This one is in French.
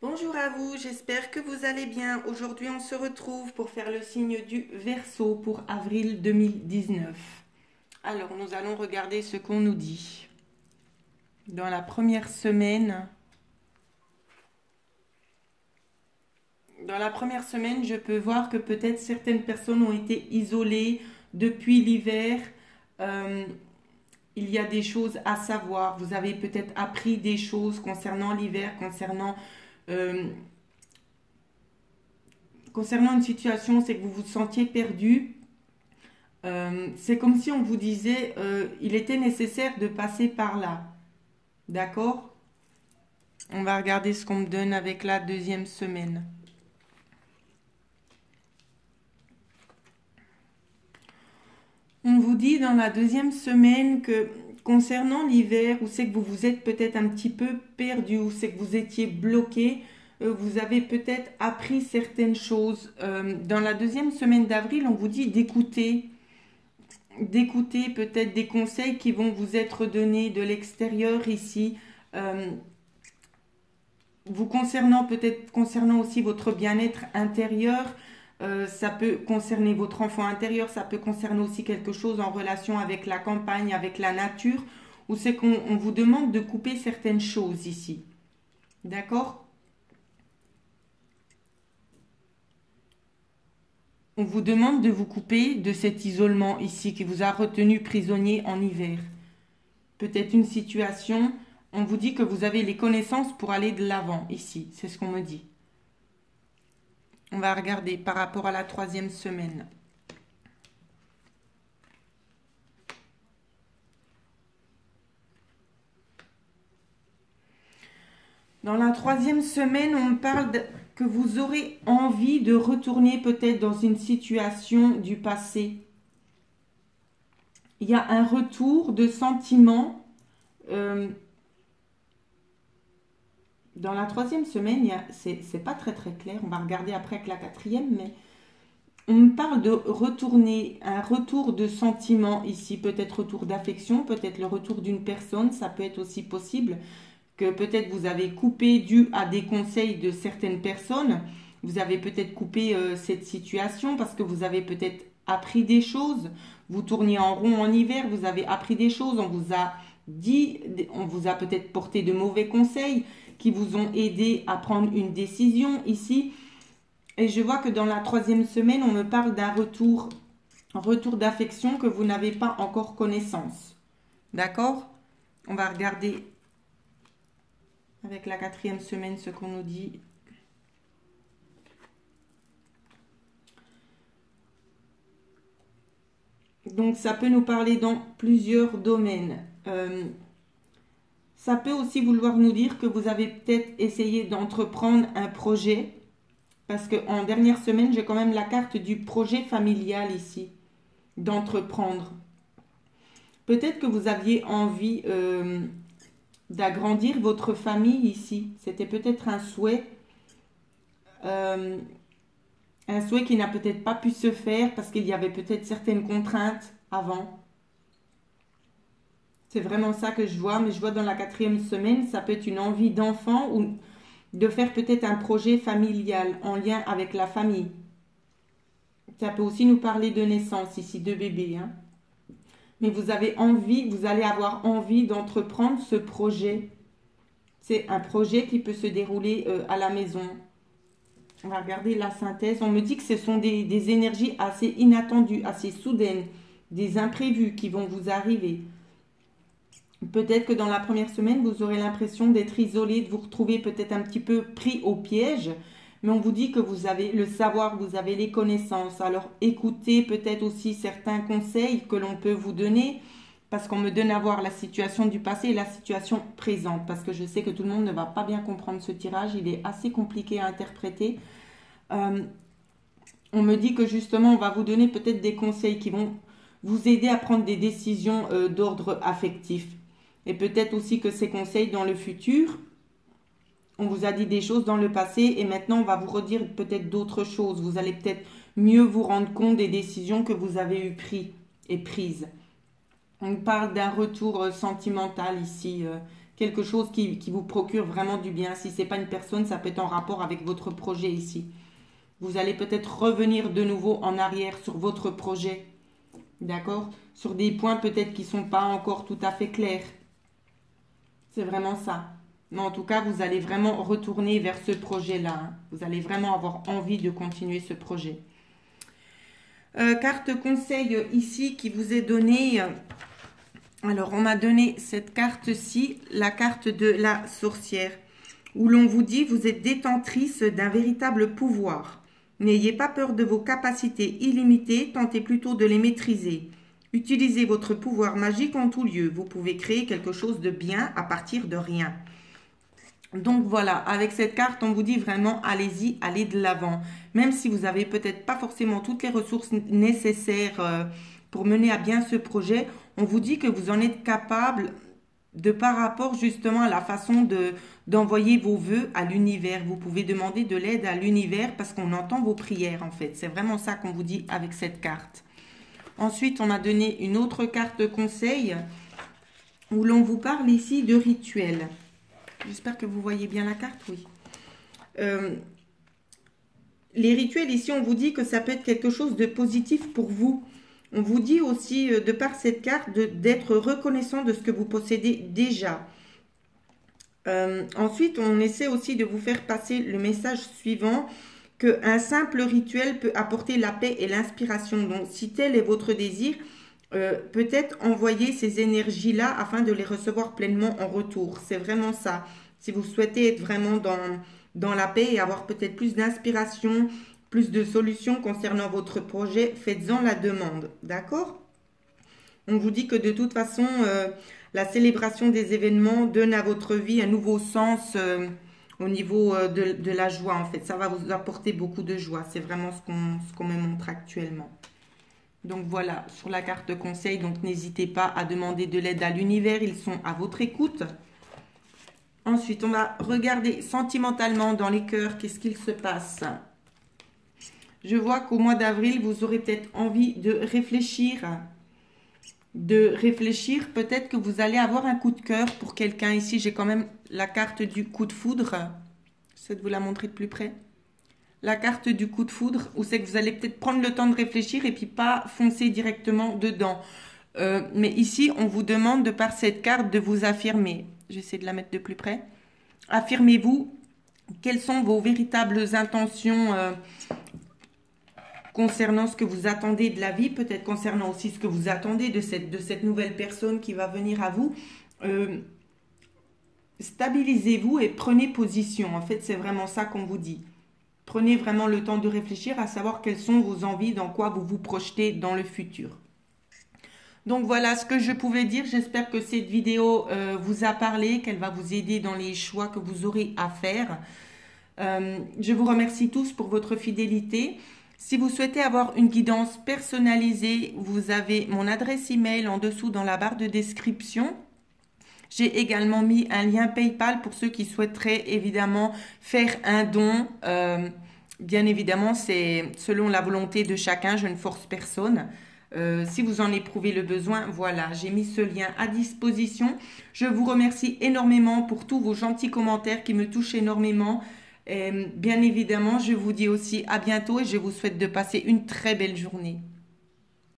Bonjour à vous, j'espère que vous allez bien. Aujourd'hui, on se retrouve pour faire le signe du Verseau pour avril 2019. Alors, nous allons regarder ce qu'on nous dit. Dans la première semaine, je peux voir que peut-être certaines personnes ont été isolées depuis l'hiver. Euh, il y a des choses à savoir. Vous avez peut-être appris des choses concernant l'hiver, euh, concernant une situation, c'est que vous vous sentiez perdu. C'est comme si on vous disait, il était nécessaire de passer par là. D'accord? On va regarder ce qu'on me donne avec la deuxième semaine. On vous dit dans la deuxième semaine que concernant l'hiver, où c'est que vous vous êtes peut-être un petit peu perdu, où c'est que vous étiez bloqué, vous avez peut-être appris certaines choses. Dans la deuxième semaine d'avril, on vous dit d'écouter peut-être des conseils qui vont vous être donnés de l'extérieur ici, euh, vous concernant peut-être concernant aussi votre bien-être intérieur. Ça peut concerner votre enfant intérieur, ça peut concerner aussi quelque chose en relation avec la campagne, avec la nature, où c'est qu'on vous demande de couper certaines choses ici. D'accord? On vous demande de vous couper de cet isolement ici qui vous a retenu prisonnier en hiver. Peut-être une situation, on vous dit que vous avez les connaissances pour aller de l'avant ici, c'est ce qu'on me dit. On va regarder par rapport à la troisième semaine. Dans la troisième semaine, on me parle que vous aurez envie de retourner peut-être dans une situation du passé. Il y a un retour de sentiments. euh, Dans la troisième semaine, c'est pas très très clair. On va regarder après avec la quatrième, mais on me parle de retourner, un retour de sentiment ici, peut-être retour d'affection, peut-être le retour d'une personne, ça peut être aussi possible que peut-être vous avez coupé dû à des conseils de certaines personnes. Vous avez peut-être coupé cette situation parce que vous avez peut-être appris des choses. Vous tourniez en rond en hiver, vous avez appris des choses, on vous a dit, on vous a peut-être porté de mauvais conseils qui vous ont aidé à prendre une décision ici. Et je vois que dans la troisième semaine, on me parle d'un retour d'affection que vous n'avez pas encore connaissance. D'accord? On va regarder avec la quatrième semaine ce qu'on nous dit. Donc ça peut nous parler dans plusieurs domaines. Ça peut aussi vouloir nous dire que vous avez peut-être essayé d'entreprendre un projet. Parce qu'en dernière semaine, j'ai quand même la carte du projet familial ici, d'entreprendre. Peut-être que vous aviez envie d'agrandir votre famille ici. C'était peut-être euh, un souhait qui n'a peut-être pas pu se faire parce qu'il y avait peut-être certaines contraintes avant. C'est vraiment ça que je vois, mais je vois dans la quatrième semaine, ça peut être une envie d'enfant ou de faire peut-être un projet familial en lien avec la famille. Ça peut aussi nous parler de naissance ici, de bébé, hein. Mais vous avez envie, vous allez avoir envie d'entreprendre ce projet. C'est un projet qui peut se dérouler à la maison. On va regarder la synthèse. On me dit que ce sont des énergies assez inattendues, assez soudaines, des imprévus qui vont vous arriver. Peut-être que dans la première semaine, vous aurez l'impression d'être isolé, de vous retrouver peut-être un petit peu pris au piège. Mais on vous dit que vous avez le savoir, vous avez les connaissances. Alors écoutez peut-être aussi certains conseils que l'on peut vous donner. Parce qu'on me donne à voir la situation du passé et la situation présente. Parce que je sais que tout le monde ne va pas bien comprendre ce tirage. Il est assez compliqué à interpréter. Euh, on me dit que justement, on va vous donner peut-être des conseils qui vont vous aider à prendre des décisions d'ordre affectif. Et peut-être aussi que ces conseils dans le futur, on vous a dit des choses dans le passé et maintenant on va vous redire peut-être d'autres choses. Vous allez peut-être mieux vous rendre compte des décisions que vous avez eues prises. On parle d'un retour sentimental ici, quelque chose qui vous procure vraiment du bien. Si ce n'est pas une personne, ça peut être en rapport avec votre projet ici. Vous allez peut-être revenir de nouveau en arrière sur votre projet. D'accord? Sur des points peut-être qui ne sont pas encore tout à fait clairs. C'est vraiment ça. Mais en tout cas, vous allez vraiment retourner vers ce projet-là. Hein. Vous allez vraiment avoir envie de continuer ce projet. Carte conseil ici qui vous est donnée. Alors, on m'a donné cette carte-ci, la carte de la sorcière, où l'on vous dit, vous êtes détentrice d'un véritable pouvoir. N'ayez pas peur de vos capacités illimitées, tentez plutôt de les maîtriser. Utilisez votre pouvoir magique en tout lieu. Vous pouvez créer quelque chose de bien à partir de rien. Donc voilà, avec cette carte, on vous dit vraiment, allez-y, allez de l'avant. Même si vous n'avez peut-être pas forcément toutes les ressources nécessaires pour mener à bien ce projet, on vous dit que vous en êtes capable de par rapport justement à la façon d'envoyer vos vœux à l'univers. Vous pouvez demander de l'aide à l'univers parce qu'on entend vos prières en fait. C'est vraiment ça qu'on vous dit avec cette carte. Ensuite, on a donné une autre carte conseil où l'on vous parle ici de rituels. J'espère que vous voyez bien la carte, oui. Les rituels, ici, on vous dit que ça peut être quelque chose de positif pour vous. On vous dit aussi, de par cette carte, d'être reconnaissant de ce que vous possédez déjà. Ensuite, on essaie aussi de vous faire passer le message suivant, qu'un simple rituel peut apporter la paix et l'inspiration. Donc, si tel est votre désir, peut-être envoyer ces énergies-là afin de les recevoir pleinement en retour. C'est vraiment ça. Si vous souhaitez être vraiment dans la paix et avoir peut-être plus d'inspiration, plus de solutions concernant votre projet, faites-en la demande. D'accord? On vous dit que de toute façon, la célébration des événements donne à votre vie un nouveau sens au niveau de la joie. En fait, ça va vous apporter beaucoup de joie. C'est vraiment ce qu'on me montre actuellement. Donc voilà, sur la carte de conseil, donc n'hésitez pas à demander de l'aide à l'univers, ils sont à votre écoute. Ensuite, on va regarder sentimentalement dans les cœurs, qu'est-ce qu'il se passe. Je vois qu'au mois d'avril, vous aurez peut-être envie de réfléchir. Peut-être que vous allez avoir un coup de cœur pour quelqu'un. Ici, j'ai quand même la carte du coup de foudre. J'essaie de vous la montrer de plus près. La carte du coup de foudre, où c'est que vous allez peut-être prendre le temps de réfléchir et puis pas foncer directement dedans. Mais ici, on vous demande de par cette carte de vous affirmer. J'essaie de la mettre de plus près. Affirmez-vous. Quelles sont vos véritables intentions concernant ce que vous attendez de la vie, peut-être concernant aussi ce que vous attendez de cette nouvelle personne qui va venir à vous. Stabilisez-vous et prenez position. En fait, c'est vraiment ça qu'on vous dit. Prenez vraiment le temps de réfléchir à savoir quelles sont vos envies, dans quoi vous vous projetez dans le futur. Donc voilà ce que je pouvais dire. J'espère que cette vidéo vous a parlé, qu'elle va vous aider dans les choix que vous aurez à faire. Je vous remercie tous pour votre fidélité. Si vous souhaitez avoir une guidance personnalisée, vous avez mon adresse email en dessous dans la barre de description. J'ai également mis un lien PayPal pour ceux qui souhaiteraient évidemment faire un don. Bien évidemment, c'est selon la volonté de chacun, je ne force personne. Si vous en éprouvez le besoin, voilà, j'ai mis ce lien à disposition. Je vous remercie énormément pour tous vos gentils commentaires qui me touchent énormément. Bien évidemment, je vous dis aussi à bientôt et je vous souhaite de passer une très belle journée.